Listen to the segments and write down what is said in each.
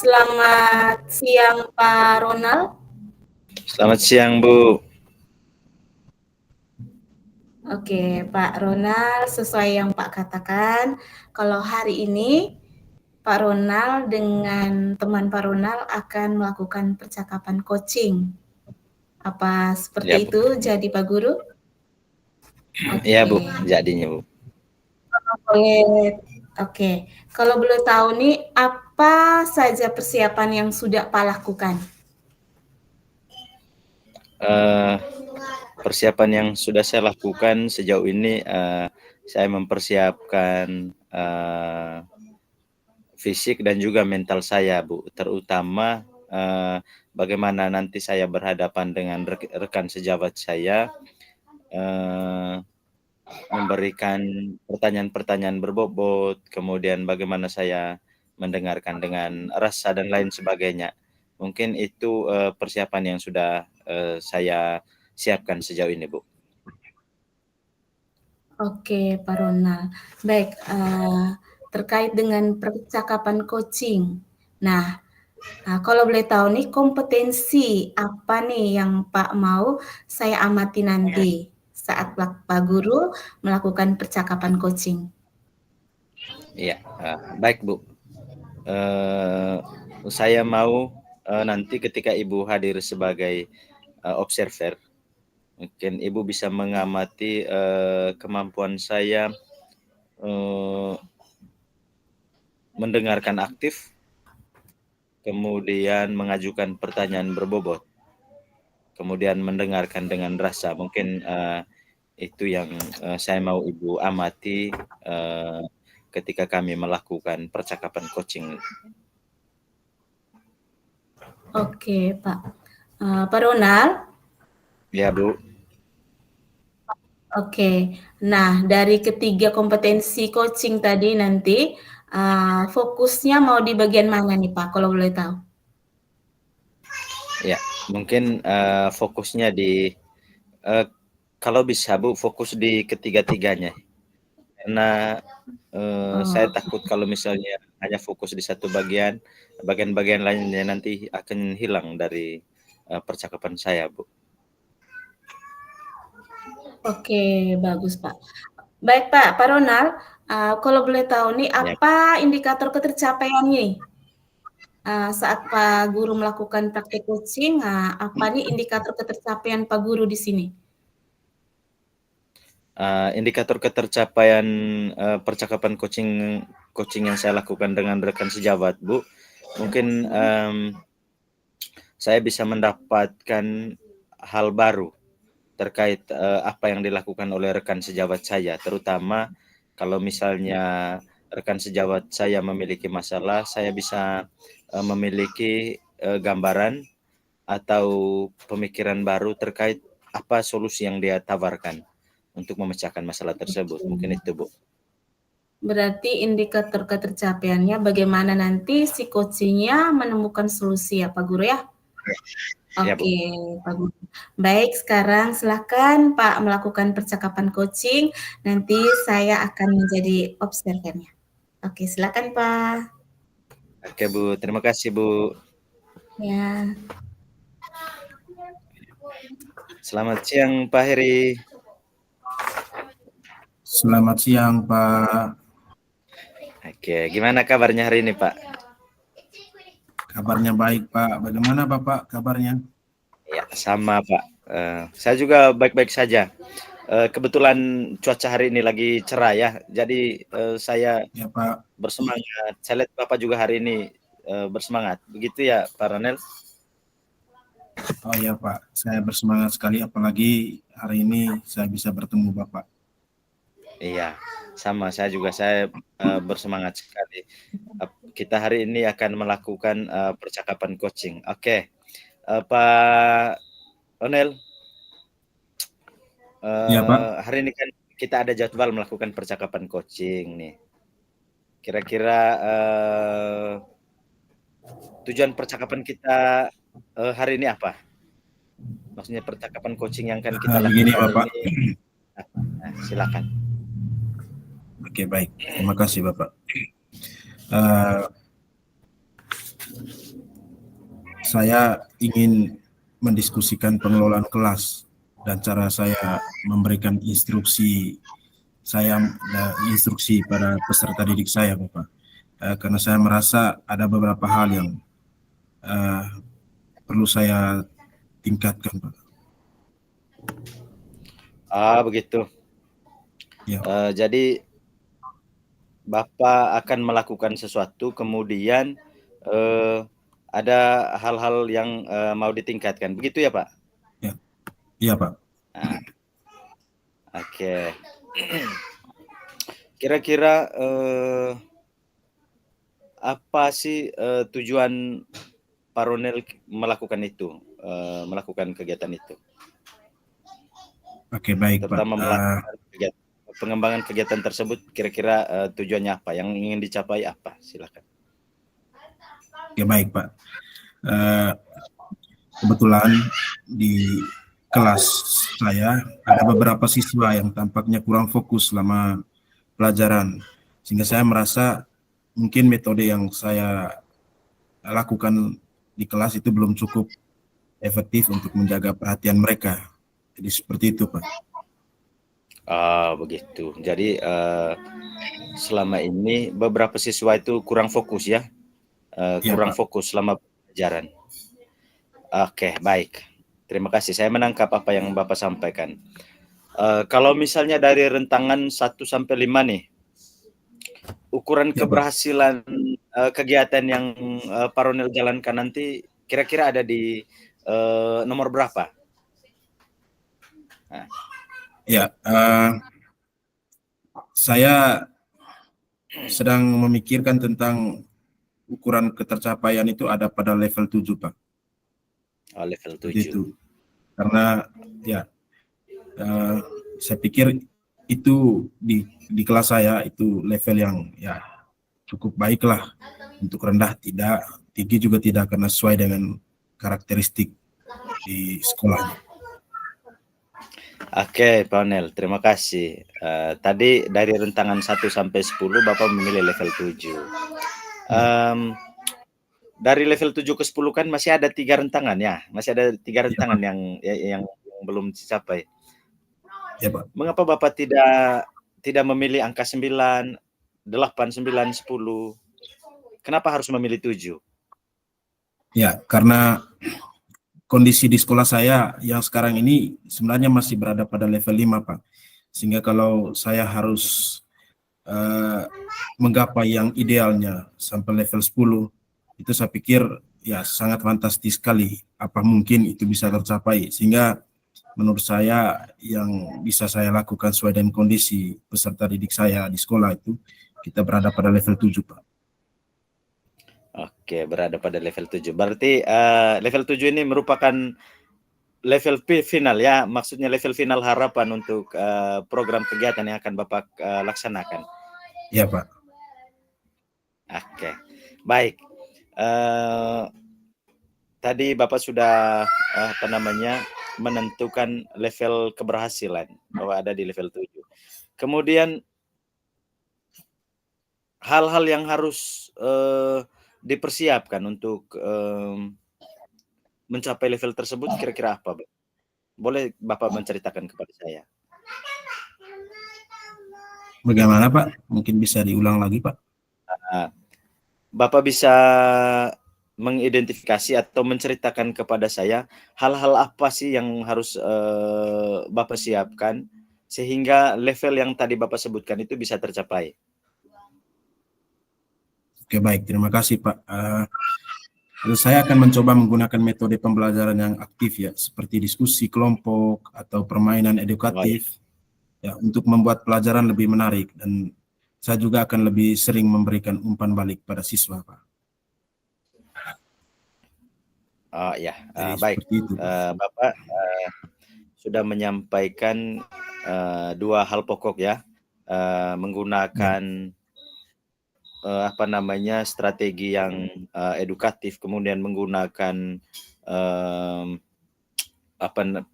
Selamat siang Pak Ronald. Selamat siang Bu. Oke Pak Ronald, sesuai yang Pak katakan, kalau hari ini Pak Ronald dengan teman Pak Ronald akan melakukan percakapan coaching. Apa seperti Ya, Bu. itu jadi Pak Guru? Iya Bu, Oke. jadinya Bu. Oke. Kalau boleh tahu nih, apa saja persiapan yang sudah Pak lakukan? Persiapan yang sudah saya lakukan sejauh ini, saya mempersiapkan fisik dan juga mental saya Bu, terutama bagaimana nanti saya berhadapan dengan rekan sejawat saya, memberikan pertanyaan-pertanyaan berbobot, kemudian bagaimana saya mendengarkan dengan rasa dan lain sebagainya. Mungkin itu persiapan yang sudah saya siapkan sejauh ini, Bu. Oke, Pak Ronald. Baik, terkait dengan percakapan coaching. Nah, kalau boleh tahu nih kompetensi apa nih yang Pak mau saya amati nanti saat Pak Guru melakukan percakapan coaching? Iya, baik Bu. Saya mau nanti ketika Ibu hadir sebagai observer, mungkin Ibu bisa mengamati kemampuan saya mendengarkan aktif, kemudian mengajukan pertanyaan berbobot, kemudian mendengarkan dengan rasa. Mungkin itu yang saya mau Ibu amati ketika kami melakukan percakapan coaching. Oke, Pak. Pak Ronald? Ya, Bu. Oke. Nah, dari ketiga kompetensi coaching tadi nanti, fokusnya mau di bagian mana nih, Pak, kalau boleh tahu? Ya, mungkin fokusnya di kalau bisa Bu, fokus di ketiga-tiganya. Karena saya takut kalau misalnya hanya fokus di satu bagian-bagian lainnya nanti akan hilang dari percakapan saya, Bu. Oke, bagus, Pak. Baik, Pak Ronald, kalau boleh tahu nih, Ya. apa indikator ketercapaiannya saat Pak Guru melakukan praktek coaching, apa nih indikator ketercapaian Pak Guru di sini? Indikator ketercapaian percakapan coaching yang saya lakukan dengan rekan sejawat, Bu, mungkin saya bisa mendapatkan hal baru terkait apa yang dilakukan oleh rekan sejawat saya, terutama kalau misalnya rekan sejawat saya memiliki masalah, saya bisa memiliki gambaran atau pemikiran baru terkait apa solusi yang dia tawarkan untuk memecahkan masalah tersebut. Mungkin itu, Bu. Berarti indikator ketercapaiannya bagaimana nanti si coaching-nya menemukan solusi ya, Pak Guru ya? Ya, Bu. Oke, Pak Guru. Baik, sekarang silakan Pak melakukan percakapan coaching, nanti saya akan menjadi observernya. Oke, silakan Pak. Oke, Bu. Terima kasih, Bu. Ya. Selamat siang, Pak Heri. Selamat siang, Pak. Oke, gimana kabarnya hari ini, Pak? Kabarnya baik, Pak. Bagaimana Bapak kabarnya? Ya, sama, Pak. Saya juga baik-baik saja. Kebetulan cuaca hari ini lagi cerah ya, jadi saya Ya, Pak. bersemangat. Saya lihat Bapak juga hari ini bersemangat. Begitu ya, Pak Ronel? Oh ya, Pak. Saya bersemangat sekali, apalagi hari ini saya bisa bertemu Bapak. Iya, sama. Saya bersemangat sekali. Kita hari ini akan melakukan percakapan coaching. Oke, Pak Ronel. Ya, Pak. Hari ini kan kita ada jadwal melakukan percakapan coaching nih. Kira-kira tujuan percakapan kita hari ini apa? Maksudnya percakapan coaching yang akan kita Begini, lakukan Bapak. ini. Nah, silakan. Oke, baik. Terima kasih, Bapak. saya ingin mendiskusikan pengelolaan kelas dan cara saya memberikan instruksi pada peserta didik saya, Bapak. Karena saya merasa ada beberapa hal yang perlu saya tingkatkan, Pak. Begitu. Ya. Jadi Bapak akan melakukan sesuatu, kemudian ada hal-hal yang mau ditingkatkan. Begitu ya, Pak? Iya, Pak. Oke. Kira-kira apa sih tujuan Pak Ronel melakukan itu, melakukan kegiatan itu? Oke, baik, Pak. Terutama melakukan pengembangan kegiatan tersebut, kira-kira tujuannya apa? Yang ingin dicapai apa? Silakan. Oke, baik, Pak. Kebetulan di kelas saya ada beberapa siswa yang tampaknya kurang fokus selama pelajaran, sehingga saya merasa mungkin metode yang saya lakukan di kelas itu belum cukup efektif untuk menjaga perhatian mereka. Jadi seperti itu, Pak. Begitu. Jadi selama ini beberapa siswa itu kurang fokus ya, kurang fokus selama pelajaran. Oke, baik. Terima kasih. Saya menangkap apa yang Bapak sampaikan. Kalau misalnya dari rentangan 1 sampai 5 nih, ukuran keberhasilan kegiatan yang Pak Ronel jalankan nanti kira-kira ada di nomor berapa? Nah. Ya, saya sedang memikirkan tentang ukuran ketercapaian itu ada pada level 7, Pak. Level 7. Itu. Karena ya, saya pikir itu di kelas saya itu level yang ya cukup baik lah. Untuk rendah tidak, tinggi juga tidak, karena sesuai dengan karakteristik di sekolahnya. Oke, Pak Ronel, terima kasih. Tadi dari rentangan 1 sampai 10 Bapak memilih level 7. Dari level 7 ke 10 kan masih ada 3 rentangan ya, masih ada 3 rentangan yang belum dicapai. Ya, Pak. Mengapa Bapak tidak memilih angka 9, 8, 9, 10? Kenapa harus memilih 7? Ya, karena kondisi di sekolah saya yang sekarang ini sebenarnya masih berada pada level 5, Pak. Sehingga kalau saya harus menggapai yang idealnya sampai level 10, itu saya pikir ya sangat fantastis sekali. Apa mungkin itu bisa tercapai? Sehingga menurut saya yang bisa saya lakukan sesuai dengan kondisi peserta didik saya di sekolah itu, kita berada pada level 7, Pak. Oke, berada pada level 7. Berarti level 7 ini merupakan level final ya, maksudnya level final harapan untuk program kegiatan yang akan Bapak laksanakan. Ya, Pak. Oke, baik. Tadi Bapak sudah menentukan level keberhasilan bahwa ada di level 7. Kemudian hal-hal yang harus dipersiapkan untuk mencapai level tersebut kira-kira apa? Boleh Bapak menceritakan kepada saya? Bagaimana, Pak? Mungkin bisa diulang lagi, Pak. Bapak bisa mengidentifikasi atau menceritakan kepada saya hal-hal apa sih yang harus Bapak siapkan sehingga level yang tadi Bapak sebutkan itu bisa tercapai? Oke, baik. Terima kasih, Pak. Saya akan mencoba menggunakan metode pembelajaran yang aktif ya, seperti diskusi kelompok atau permainan edukatif ya, untuk membuat pelajaran lebih menarik, dan saya juga akan lebih sering memberikan umpan balik pada siswa, Pak. Baik. Itu, Bapak sudah menyampaikan 2 hal pokok ya, menggunakan strategi yang edukatif, kemudian menggunakan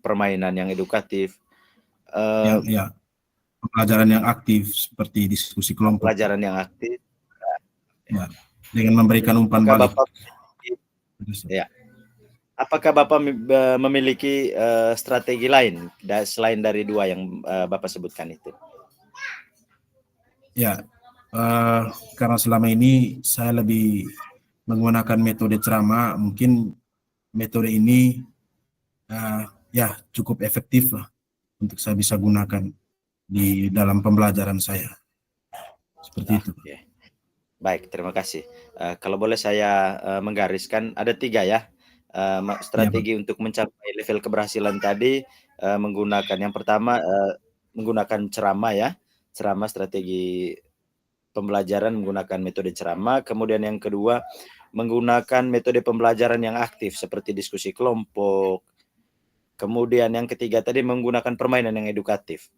permainan yang edukatif, pelajaran yang aktif seperti diskusi kelompok. Pelajaran yang aktif, ya, dengan memberikan umpan balik. Bapak, ya, apakah Bapak memiliki strategi lain selain dari dua yang Bapak sebutkan itu? Ya, karena selama ini saya lebih menggunakan metode ceramah, mungkin metode ini ya cukup efektif lah untuk saya bisa gunakan di dalam pembelajaran saya. Seperti itu. Baik, terima kasih. Kalau boleh saya menggariskan, ada 3 ya strategi untuk mencapai level keberhasilan tadi, menggunakan yang pertama menggunakan ceramah ya, ceramah strategi pembelajaran menggunakan metode ceramah. Kemudian yang kedua menggunakan metode pembelajaran yang aktif seperti diskusi kelompok. Kemudian yang ketiga tadi menggunakan permainan yang edukatif.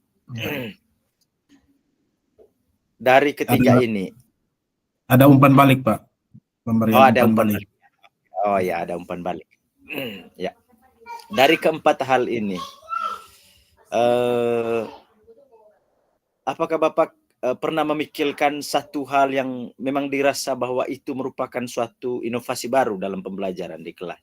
Dari ketiga ini ada umpan balik, Pak. Pemberian ada umpan balik. Oh ya, ada umpan balik. Ya. Dari keempat hal ini, apakah Bapak pernah memikirkan satu hal yang memang dirasa bahwa itu merupakan suatu inovasi baru dalam pembelajaran di kelas?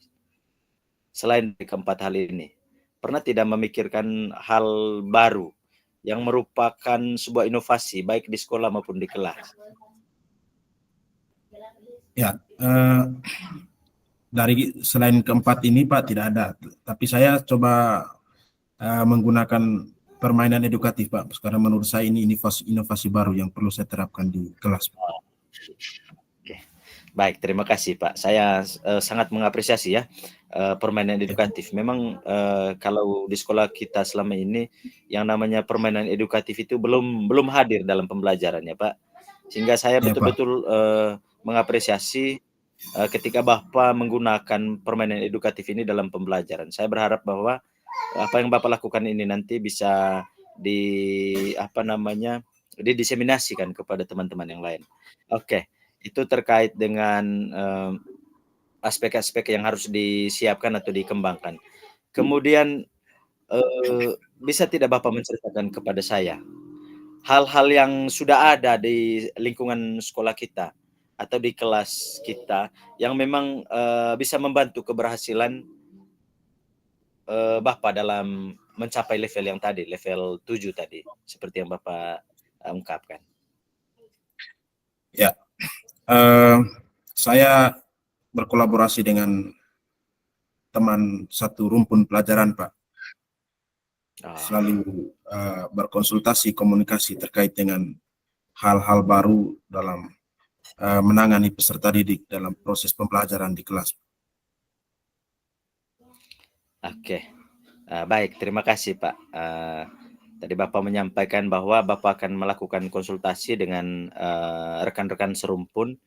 Selain dari keempat hal ini, pernah tidak memikirkan hal baru yang merupakan sebuah inovasi baik di sekolah maupun di kelas? Ya, dari selain keempat ini Pak tidak ada, tapi saya coba menggunakan permainan edukatif Pak, karena menurut saya ini inovasi baru yang perlu saya terapkan di kelas. Oke. Baik, terima kasih Pak. Saya sangat mengapresiasi ya permainan edukatif. Memang kalau di sekolah kita selama ini yang namanya permainan edukatif itu belum hadir dalam pembelajarannya Pak. Sehingga saya betul-betul mengapresiasi ketika Bapak menggunakan permainan edukatif ini dalam pembelajaran. Saya berharap bahwa apa yang Bapak lakukan ini nanti bisa didiseminasikan kepada teman-teman yang lain. Oke, itu terkait dengan aspek-aspek yang harus disiapkan atau dikembangkan. Kemudian bisa tidak Bapak menceritakan kepada saya hal-hal yang sudah ada di lingkungan sekolah kita atau di kelas kita yang memang bisa membantu keberhasilan Bapak dalam mencapai level yang tadi, level 7 tadi, seperti yang Bapak ungkapkan? Ya, saya berkolaborasi dengan teman satu rumpun pelajaran Pak. Selalu berkonsultasi, komunikasi terkait dengan hal-hal baru dalam menangani peserta didik dalam proses pembelajaran di kelas. Oke, baik, terima kasih Pak. Tadi Bapak menyampaikan bahwa Bapak akan melakukan konsultasi dengan rekan-rekan serumpun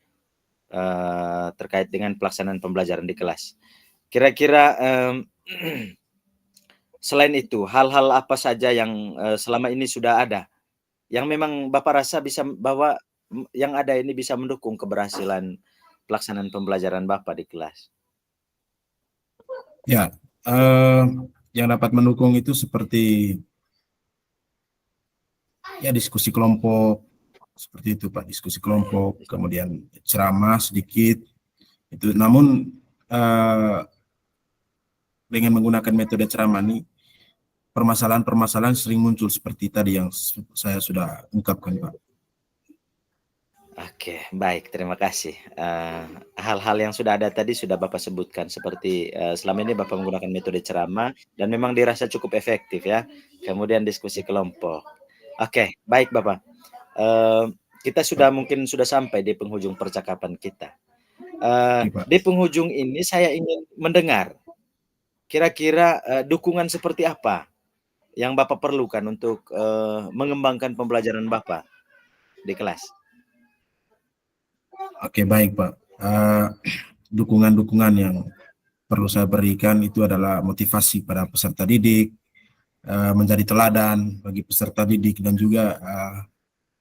terkait dengan pelaksanaan pembelajaran di kelas. Kira-kira selain itu, hal-hal apa saja yang selama ini sudah ada, yang memang Bapak rasa bisa bahwa yang ada ini bisa mendukung keberhasilan pelaksanaan pembelajaran Bapak di kelas? Ya, yang dapat mendukung itu seperti ya diskusi kelompok, seperti itu Pak, diskusi kelompok, kemudian ceramah sedikit, itu. Namun dengan menggunakan metode ceramah ini, permasalahan-permasalahan sering muncul seperti tadi yang saya sudah ungkapkan Pak. Oke, baik, terima kasih. Hal-hal yang sudah ada tadi sudah Bapak sebutkan, seperti selama ini Bapak menggunakan metode ceramah dan memang dirasa cukup efektif ya. Kemudian diskusi kelompok. Oke, baik Bapak. Kita mungkin sudah sampai di penghujung percakapan kita. Di penghujung ini saya ingin mendengar kira-kira dukungan seperti apa yang Bapak perlukan untuk mengembangkan pembelajaran Bapak di kelas. Oke, baik Pak. Dukungan-dukungan yang perlu saya berikan itu adalah motivasi pada peserta didik, menjadi teladan bagi peserta didik, dan juga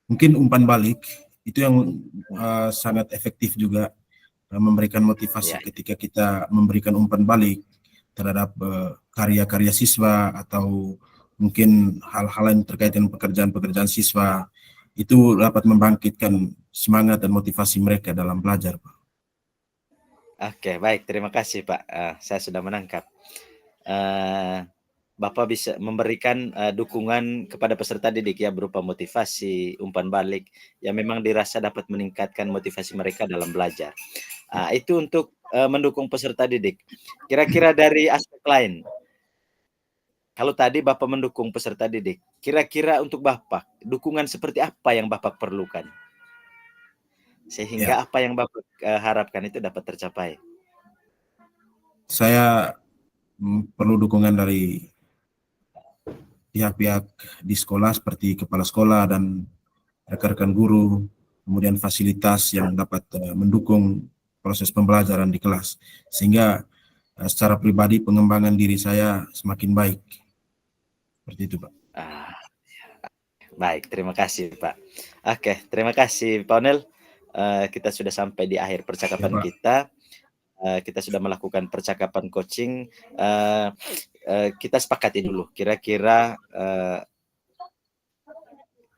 mungkin umpan balik itu yang sangat efektif juga, memberikan motivasi ketika kita memberikan umpan balik terhadap karya-karya siswa atau mungkin hal-hal yang terkait dengan pekerjaan-pekerjaan siswa, itu dapat membangkitkan semangat dan motivasi mereka dalam belajar, Pak. Oke, baik. Terima kasih, Pak. Saya sudah menangkap. Eh, Bapak bisa memberikan dukungan kepada peserta didik ya berupa motivasi, umpan balik yang memang dirasa dapat meningkatkan motivasi mereka dalam belajar. Itu untuk mendukung peserta didik. Kira-kira dari aspek lain, kalau tadi Bapak mendukung peserta didik, kira-kira untuk Bapak, dukungan seperti apa yang Bapak perlukan? Sehingga Ya, apa yang Bapak harapkan itu dapat tercapai. saya perlu dukungan dari pihak-pihak di sekolah seperti kepala sekolah dan rekan-rekan guru, kemudian fasilitas yang dapat mendukung proses pembelajaran di kelas, sehingga secara pribadi pengembangan diri saya semakin baik. Seperti itu, Pak. Ah, baik, terima kasih Pak. Oke, terima kasih Pak Onel. Kita sudah sampai di akhir Ya, percakapan Pak. kita. Kita sudah melakukan percakapan coaching. Kita sepakati dulu, kira-kira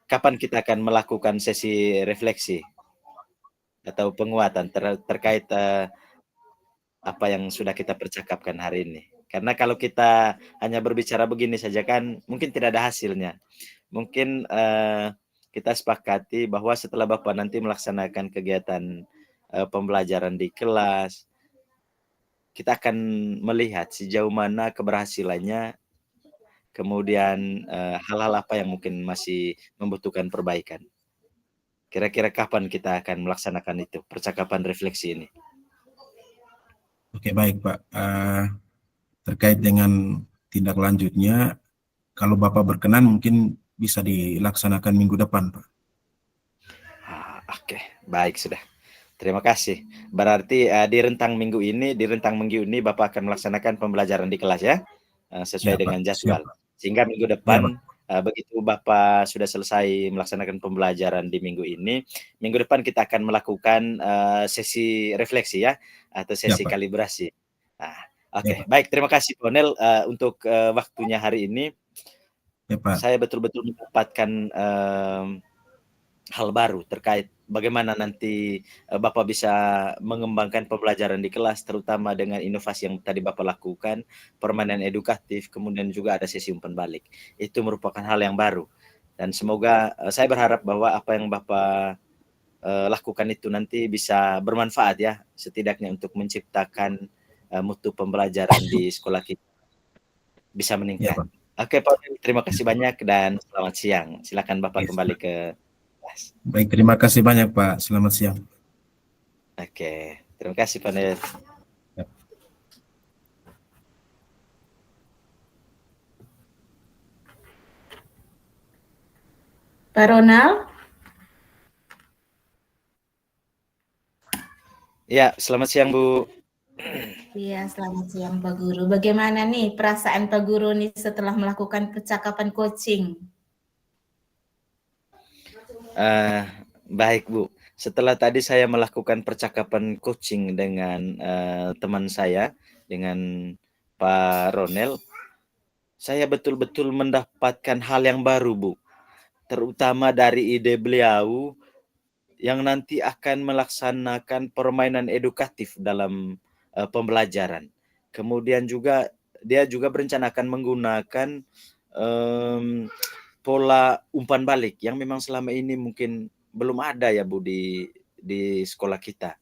kapan kita akan melakukan sesi refleksi atau penguatan terkait apa yang sudah kita percakapkan hari ini. Karena kalau kita hanya berbicara begini saja kan mungkin tidak ada hasilnya. Mungkin kita sepakati bahwa setelah Bapak nanti melaksanakan kegiatan pembelajaran di kelas, kita akan melihat sejauh mana keberhasilannya, kemudian hal-hal apa yang mungkin masih membutuhkan perbaikan. Kira-kira kapan kita akan melaksanakan itu, percakapan refleksi ini? Oke, baik, Pak. Terkait dengan tindak lanjutnya, kalau Bapak berkenan mungkin bisa dilaksanakan minggu depan, Pak. Oke, baik sudah. Terima kasih. Berarti di rentang minggu ini Bapak akan melaksanakan pembelajaran di kelas ya, sesuai Ya, Pak. dengan Siap, jadwal. Pak. Sehingga minggu Ya, Pak. depan begitu Bapak sudah selesai melaksanakan pembelajaran di minggu ini, minggu depan kita akan melakukan sesi refleksi ya, atau Ya, sesi Pak. kalibrasi. Nah, Ya, oke, Pak. baik. Terima kasih Ponel untuk waktunya hari ini. Ya, Pak. Saya betul-betul mendapatkan hal baru terkait bagaimana nanti Bapak bisa mengembangkan pembelajaran di kelas, terutama dengan inovasi yang tadi Bapak lakukan, permainan edukatif, kemudian juga ada sesi umpan balik. Itu merupakan hal yang baru. Dan semoga saya berharap bahwa apa yang Bapak lakukan itu nanti bisa bermanfaat ya, setidaknya untuk menciptakan mutu pembelajaran di sekolah kita bisa Ya, meningkat. Pak. Oke Pak, terima Ya, kasih Pak. banyak dan selamat siang. Silakan Bapak Oke, kembali ke kelas. baik, terima kasih banyak, Pak. Selamat siang. Oke, terima kasih Pak Nel. Ya. Pak Ronald? Ya, selamat siang Bu. Iya, selamat siang Pak Guru. Bagaimana nih perasaan Pak Guru nih setelah melakukan percakapan coaching? Baik Bu. Setelah tadi saya melakukan percakapan coaching dengan teman saya, dengan Pak Ronel, saya betul-betul mendapatkan hal yang baru Bu. Terutama dari ide beliau yang nanti akan melaksanakan permainan edukatif dalam pembelajaran. Kemudian juga dia juga berencanakan menggunakan pola umpan balik yang memang selama ini mungkin belum ada ya Bu di sekolah kita.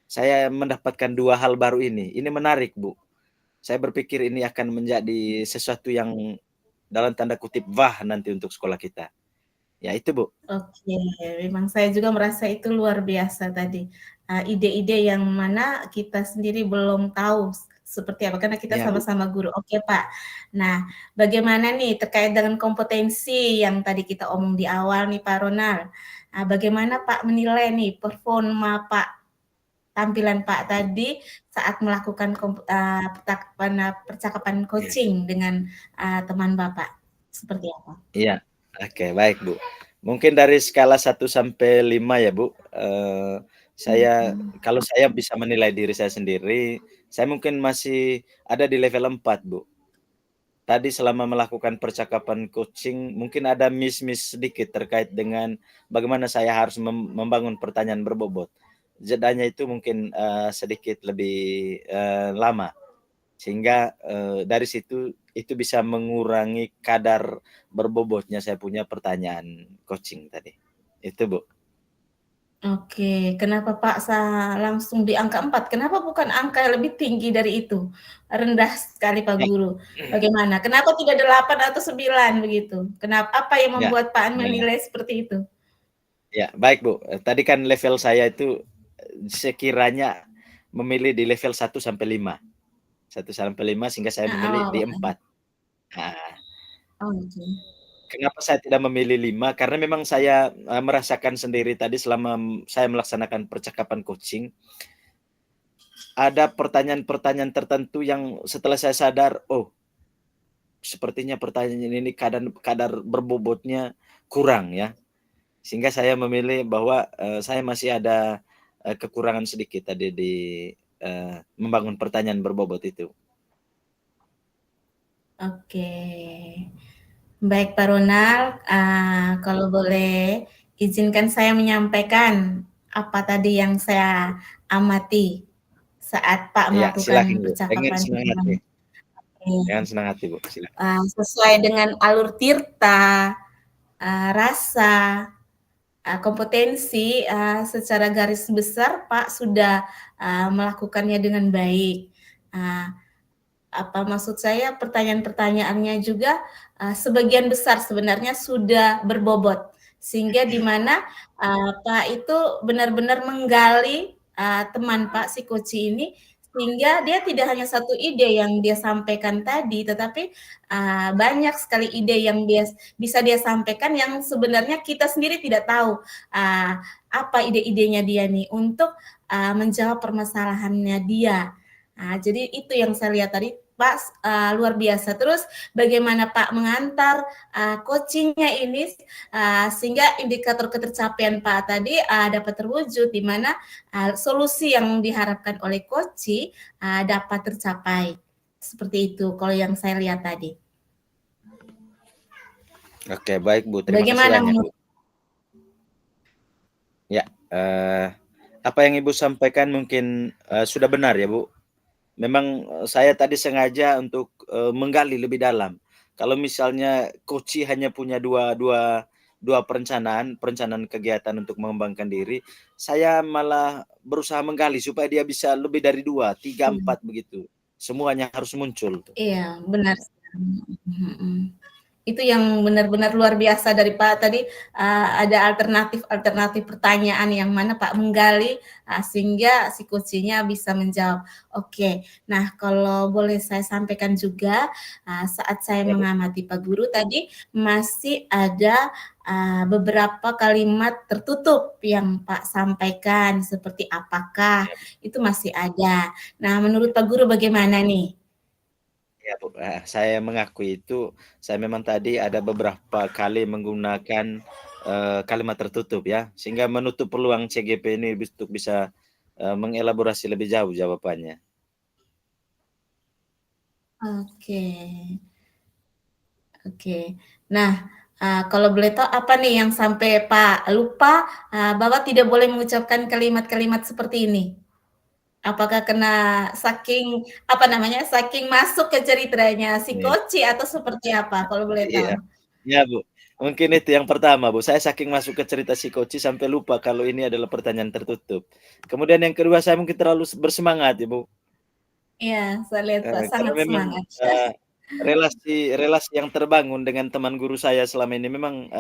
Saya mendapatkan dua hal baru ini. Ini menarik Bu. Saya berpikir ini akan menjadi sesuatu yang dalam tanda kutip wah nanti untuk sekolah kita. Ya itu Bu. Oke, memang saya juga merasa itu luar biasa tadi. Ide-ide yang mana kita sendiri belum tahu seperti apa, karena kita Ya Bu. sama-sama guru. Oke Pak, nah bagaimana nih terkait dengan kompetensi yang tadi kita omong di awal nih Pak Ronald. Bagaimana Pak menilai nih performa Pak, tampilan Pak tadi saat melakukan percakapan coaching dengan teman Bapak, seperti apa? Iya. Oke, baik Bu. Mungkin dari skala 1 sampai 5 ya Bu, kalau saya bisa menilai diri saya sendiri, saya mungkin masih ada di level 4 Bu. Tadi selama melakukan percakapan coaching, mungkin ada miss-miss sedikit terkait dengan bagaimana saya harus membangun pertanyaan berbobot. jedanya itu mungkin sedikit lebih lama, sehingga dari situ itu bisa mengurangi kadar berbobotnya saya punya pertanyaan coaching tadi. Itu Bu. Oke, kenapa Pak langsung di angka 4? Kenapa bukan angka yang lebih tinggi dari itu? Rendah sekali Pak Ya, Guru. Bagaimana? Kenapa tidak 8 atau 9 begitu? Apa yang ya, membuat Pak ya, menilai seperti itu? ya, baik Bu. Tadi kan level saya itu sekiranya memilih di level 1 sampai 5. 1 sampai 5 sehingga saya memilih Oh, di makanya. 4. Nah, Oke. kenapa saya tidak memilih 5? Karena memang saya merasakan sendiri tadi selama saya melaksanakan percakapan coaching, ada pertanyaan-pertanyaan tertentu yang setelah saya sadar, oh, sepertinya pertanyaan ini kadar berbobotnya kurang ya. Sehingga saya memilih bahwa saya masih ada kekurangan sedikit tadi di membangun pertanyaan berbobot itu. Oke. Baik Pak Ronald, kalau boleh izinkan saya menyampaikan apa tadi yang saya amati saat Pak Iya, silakan melakukan Bu. Dengan percakapan senang hati. ini. Dengan senang hati Bu, silakan. Sesuai dengan alur tirta, rasa, kompetensi, secara garis besar Pak sudah melakukannya dengan baik. Apa maksud saya, pertanyaan-pertanyaannya juga sebagian besar sebenarnya sudah berbobot, sehingga di mana Pak itu benar-benar menggali teman Pak si Koci ini, sehingga dia tidak hanya satu ide yang dia sampaikan tadi, tetapi banyak sekali ide yang bisa dia sampaikan yang sebenarnya kita sendiri tidak tahu apa ide-idenya dia nih untuk menjawab permasalahannya dia. Jadi itu yang saya lihat tadi Pak, luar biasa. Terus bagaimana Pak mengantar coaching-nya ini sehingga indikator ketercapaian Pak tadi dapat terwujud, di mana solusi yang diharapkan oleh coaching dapat tercapai. Seperti itu kalau yang saya lihat tadi. Oke, baik Bu. Terima kasih Bagaimana banyak Bu. Ya, apa yang Ibu sampaikan mungkin sudah benar ya Bu. Memang saya tadi sengaja untuk menggali lebih dalam. Kalau misalnya coach hanya punya dua perencanaan kegiatan untuk mengembangkan diri, saya malah berusaha menggali supaya dia bisa lebih dari 2, 3, 4 begitu. Semuanya harus muncul tuh. Iya, benar. Itu yang benar-benar luar biasa dari Pak tadi, ada alternatif pertanyaan yang mana Pak menggali, sehingga si coaching-nya bisa menjawab. Oke, nah kalau boleh saya sampaikan juga, saat saya Ya, Bu. mengamati Pak Guru tadi, masih ada beberapa kalimat tertutup yang Pak sampaikan, seperti apakah, itu masih ada. Nah, menurut Pak Guru bagaimana nih? Ya, Bu. Saya mengakui itu, saya memang tadi ada beberapa kali menggunakan kalimat tertutup ya, sehingga menutup peluang CGP ini untuk bisa mengelaborasi lebih jauh jawabannya. Oke. Oke. Nah, kalau boleh tahu apa nih yang sampai Pak lupa, bahwa tidak boleh mengucapkan kalimat-kalimat seperti ini? Apakah kena saking, apa namanya, saking masuk ke ceritanya si Iya. Koci atau seperti apa kalau boleh Iya. tahu? Ya, Bu. Mungkin itu yang pertama, Bu. Saya saking masuk ke cerita si Koci sampai lupa kalau ini adalah pertanyaan tertutup. Kemudian yang kedua, saya mungkin terlalu bersemangat ya, Bu. Iya, saya lihat Pak Karena sangat memang semangat. relasi yang terbangun dengan teman guru saya selama ini memang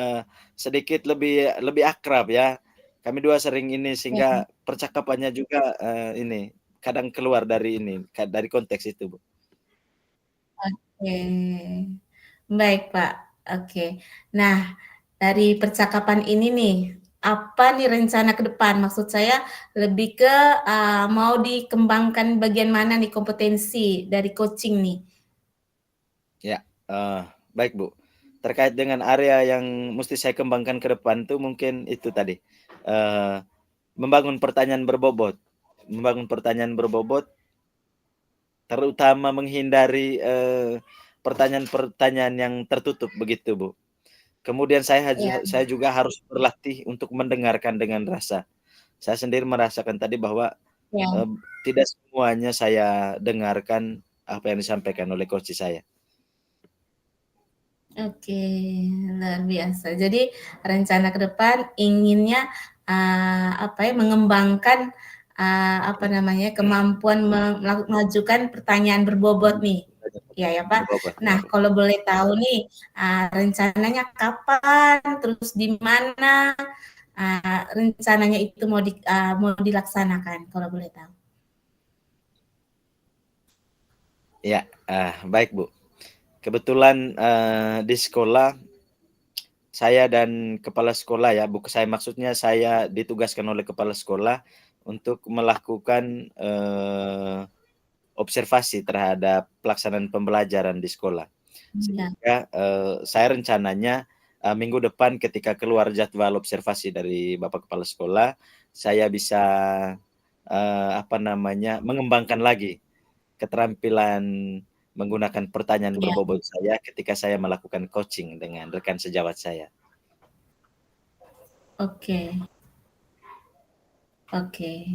sedikit lebih akrab ya. Kami dua sering ini Iya, sehingga percakapannya juga ini kadang keluar dari dari konteks itu, Bu. oke. Baik Pak, oke. Nah, dari percakapan ini nih, apa nih rencana ke depan? Maksud saya lebih ke mau dikembangkan bagian mana nih kompetensi dari coaching nih? Ya, baik Bu. Terkait dengan area yang mesti saya kembangkan ke depan tuh mungkin itu tadi, membangun pertanyaan berbobot. Membangun pertanyaan berbobot, terutama menghindari pertanyaan-pertanyaan yang tertutup begitu, Bu. Kemudian Iya, saya juga harus berlatih untuk mendengarkan dengan rasa. saya sendiri merasakan tadi bahwa Ya. tidak semuanya saya dengarkan apa yang disampaikan oleh coach saya. Oke, luar biasa. Jadi rencana ke depan inginnya mengembangkan kemampuan mengajukan pertanyaan berbobot nih. Ya ya Pak. Berbobot, Nah, ya. kalau boleh tahu nih rencananya kapan, terus di mana rencananya itu mau dilaksanakan, kalau boleh tahu. Ya, baik Bu. Kebetulan di sekolah saya dan kepala sekolah ya, maksudnya saya ditugaskan oleh kepala sekolah untuk melakukan observasi terhadap pelaksanaan pembelajaran di sekolah. Ya. Sehingga saya rencananya minggu depan ketika keluar jadwal observasi dari Bapak Kepala Sekolah, saya bisa mengembangkan lagi keterampilan menggunakan pertanyaan Ya. berbobot saya ketika saya melakukan coaching dengan rekan sejawat saya. Oke.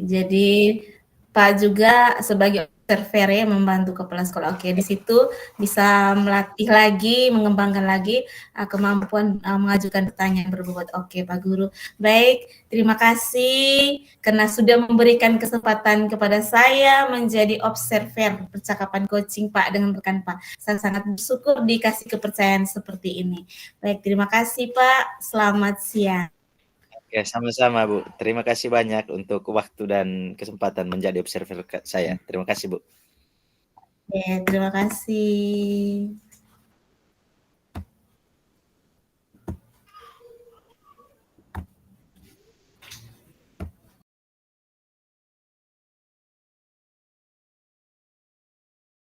Jadi Pak juga sebagai observer ya, membantu kepala sekolah. Oke, di situ bisa melatih lagi, mengembangkan lagi kemampuan mengajukan pertanyaan berbobot. Oke, Pak Guru. Baik, terima kasih karena sudah memberikan kesempatan kepada saya menjadi observer percakapan coaching Pak dengan rekan Pak. Saya sangat bersyukur dikasih kepercayaan seperti ini. Baik, terima kasih Pak. Selamat siang. Oke, sama-sama Bu. Terima kasih banyak untuk waktu dan kesempatan menjadi observer saya. Terima kasih Bu. Terima kasih.